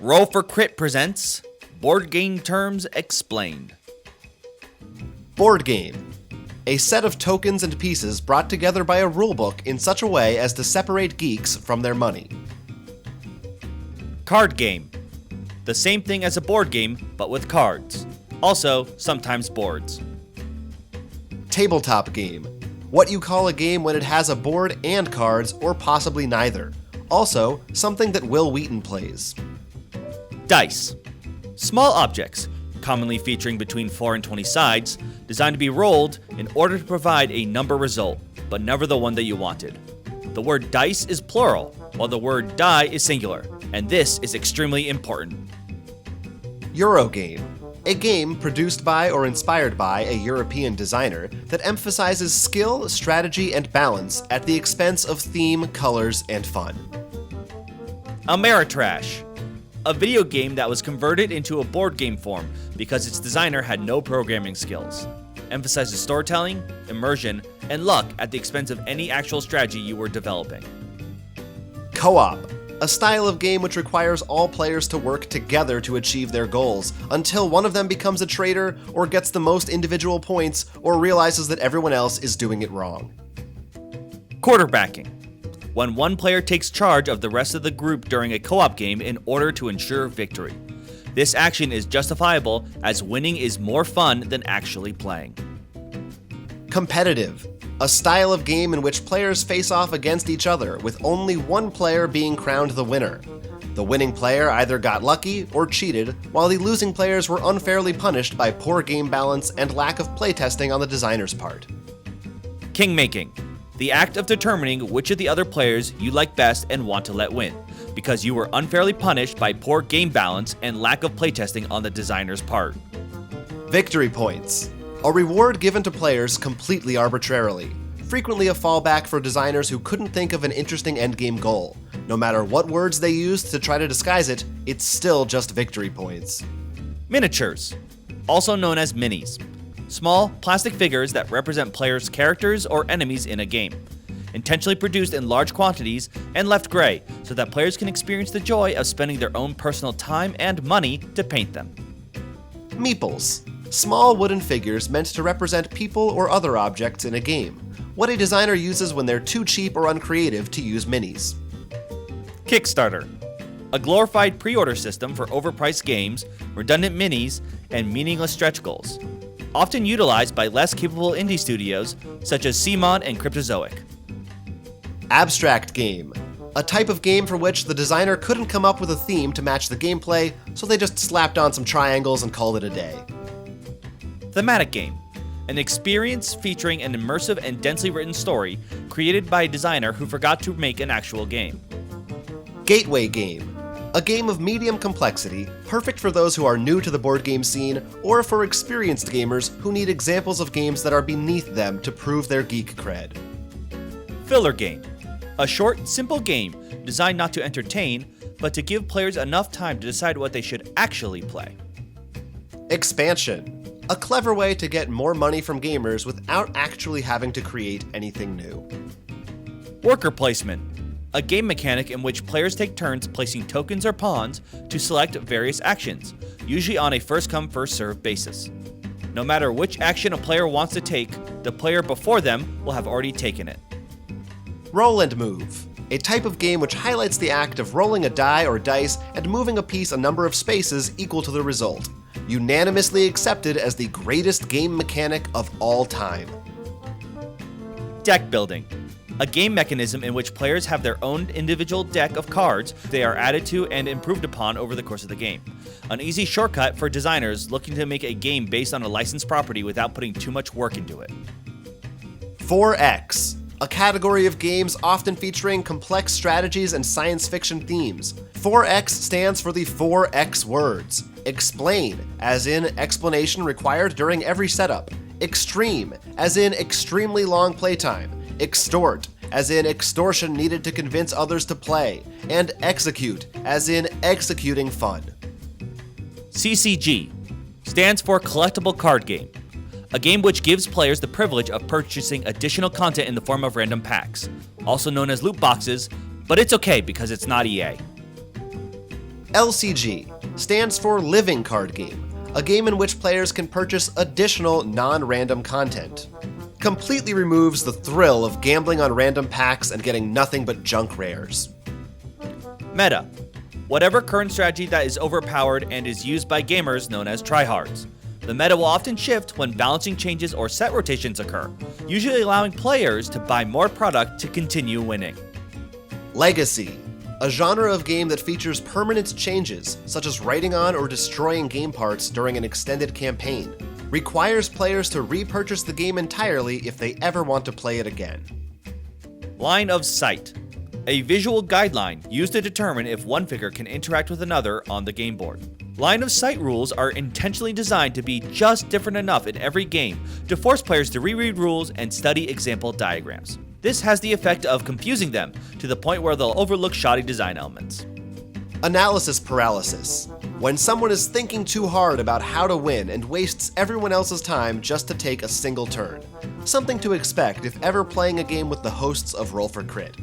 Roll for Crit presents Board Game Terms Explained. Board game. A set of tokens and pieces brought together by a rulebook in such a way as to separate geeks from their money. Card game. The same thing as a board game, but with cards. Also, sometimes boards. Tabletop game. What you call a game when it has a board and cards, or possibly neither. Also, something that Will Wheaton plays. Dice. Small objects, commonly featuring between 4 and 20 sides, designed to be rolled in order to provide a number result, but never the one that you wanted. The word dice is plural, while the word die is singular, and this is extremely important. Eurogame. A game produced by or inspired by a European designer that emphasizes skill, strategy, and balance at the expense of theme, colors, and fun. Ameritrash. A video game that was converted into a board game form because its designer had no programming skills. Emphasizes storytelling, immersion, and luck at the expense of any actual strategy you were developing. Co-op. A style of game which requires all players to work together to achieve their goals, until one of them becomes a traitor, or gets the most individual points, or realizes that everyone else is doing it wrong. Quarterbacking. When one player takes charge of the rest of the group during a co-op game in order to ensure victory. This action is justifiable as winning is more fun than actually playing. Competitive. A style of game in which players face off against each other, with only one player being crowned the winner. The winning player either got lucky or cheated, while the losing players were unfairly punished by poor game balance and lack of playtesting on the designer's part. Kingmaking. The act of determining which of the other players you like best and want to let win, because you were unfairly punished by poor game balance and lack of playtesting on the designer's part. Victory points. A reward given to players completely arbitrarily. Frequently a fallback for designers who couldn't think of an interesting endgame goal. No matter what words they used to try to disguise it, it's still just victory points. Miniatures. Also known as minis. Small, plastic figures that represent players' characters or enemies in a game. Intentionally produced in large quantities and left gray so that players can experience the joy of spending their own personal time and money to paint them. Meeples. Small wooden figures meant to represent people or other objects in a game. What a designer uses when they're too cheap or uncreative to use minis. Kickstarter. A glorified pre-order system for overpriced games, redundant minis, and meaningless stretch goals. Often utilized by less capable indie studios such as CMON and Cryptozoic. Abstract game. A type of game for which the designer couldn't come up with a theme to match the gameplay, so they just slapped on some triangles and called it a day. Thematic Game. An experience featuring an immersive and densely written story created by a designer who forgot to make an actual game. Gateway game. A game of medium complexity, perfect for those who are new to the board game scene, or for experienced gamers who need examples of games that are beneath them to prove their geek cred. Filler Game. A short, simple game designed not to entertain, but to give players enough time to decide what they should actually play. Expansion. A clever way to get more money from gamers without actually having to create anything new. Worker Placement. A game mechanic in which players take turns placing tokens or pawns to select various actions, usually on a first-come, first-served basis. No matter which action a player wants to take, the player before them will have already taken it. Roll and move. A type of game which highlights the act of rolling a die or dice and moving a piece a number of spaces equal to the result. Unanimously accepted as the greatest game mechanic of all time. Deckbuilding. A game mechanism in which players have their own individual deck of cards they are added to and improved upon over the course of the game. An easy shortcut for designers looking to make a game based on a licensed property without putting too much work into it. 4X. A category of games often featuring complex strategies and science fiction themes. 4X stands for the 4X words. Explain, as in explanation required during every setup. Extreme, as in extremely long playtime. Extort, as in extortion needed to convince others to play. And execute, as in executing fun. CCG stands for Collectible Card Game. A game which gives players the privilege of purchasing additional content in the form of random packs, also known as loot boxes, but it's okay because it's not EA. LCG stands for Living Card Game, a game in which players can purchase additional non-random content. Completely removes the thrill of gambling on random packs and getting nothing but junk rares. Meta. Whatever current strategy that is overpowered and is used by gamers known as tryhards. The meta will often shift when balancing changes or set rotations occur, usually allowing players to buy more product to continue winning. Legacy. A genre of game that features permanent changes, such as writing on or destroying game parts during an extended campaign. Requires players to repurchase the game entirely if they ever want to play it again. Line of sight. A visual guideline used to determine if one figure can interact with another on the game board. Line of sight rules are intentionally designed to be just different enough in every game to force players to reread rules and study example diagrams. This has the effect of confusing them to the point where they'll overlook shoddy design elements. Analysis paralysis. When someone is thinking too hard about how to win and wastes everyone else's time just to take a single turn. Something to expect if ever playing a game with the hosts of Roll for Crit.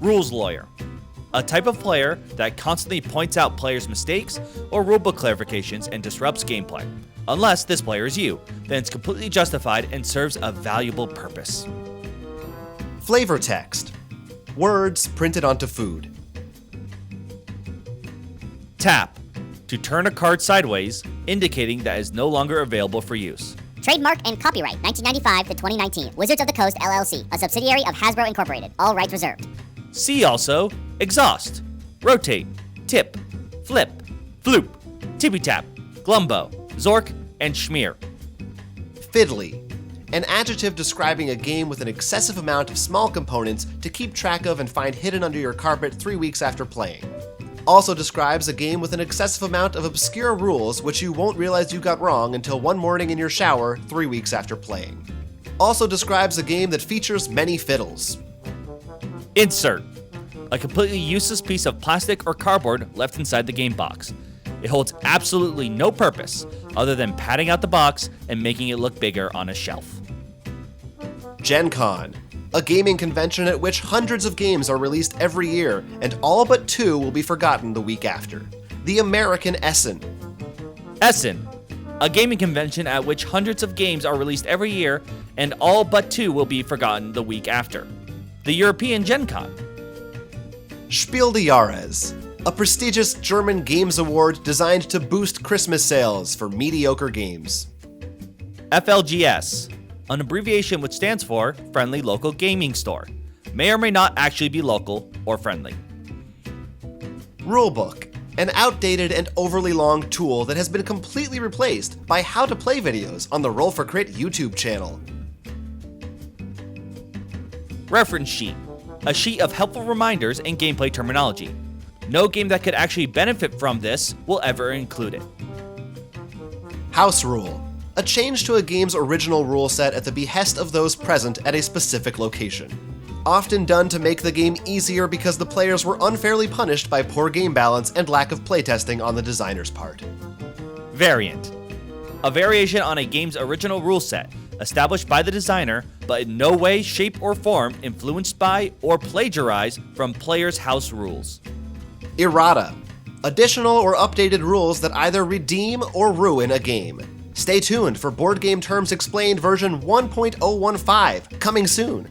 Rules lawyer. A type of player that constantly points out players' mistakes or rulebook clarifications and disrupts gameplay. Unless this player is you, then it's completely justified and serves a valuable purpose. Flavor text. Words printed onto food. Tap. To turn a card sideways, indicating that it is no longer available for use. Trademark and copyright 1995 to 2019. Wizards of the Coast LLC, a subsidiary of Hasbro Incorporated. All rights reserved. See also exhaust, rotate, tip, flip, floop, tippy tap, glumbo, zork, and schmear. Fiddly. An adjective describing a game with an excessive amount of small components to keep track of and find hidden under your carpet 3 weeks after playing. Also describes a game with an excessive amount of obscure rules which you won't realize you got wrong until one morning in your shower 3 weeks after playing. Also describes a game that features many fiddles. Insert. A completely useless piece of plastic or cardboard left inside the game box. It holds absolutely no purpose other than padding out the box and making it look bigger on a shelf. Gen Con. A gaming convention at which hundreds of games are released every year, and all but 2 will be forgotten the week after. The American Essen. Essen. A gaming convention at which hundreds of games are released every year, and all but 2 will be forgotten the week after. The European Gen Con. Spiel des Jahres. A prestigious German games award designed to boost Christmas sales for mediocre games. FLGS. An abbreviation which stands for Friendly Local Gaming Store. May or may not actually be local or friendly. Rulebook. An outdated and overly long tool that has been completely replaced by how-to-play videos on the Roll for Crit YouTube channel. Reference sheet. A sheet of helpful reminders and gameplay terminology. No game that could actually benefit from this will ever include it. House rule. A change to a game's original rule set at the behest of those present at a specific location. Often done to make the game easier because the players were unfairly punished by poor game balance and lack of playtesting on the designer's part. Variant. A variation on a game's original rule set, established by the designer, but in no way, shape, or form influenced by or plagiarized from players' house rules. Errata. Additional or updated rules that either redeem or ruin a game. Stay tuned for Board Game Terms Explained version 1.015, coming soon.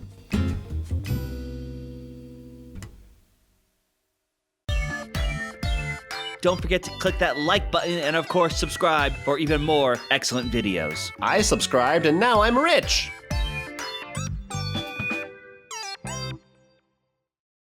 Don't forget to click that like button and of course subscribe for even more excellent videos. I subscribed and now I'm rich!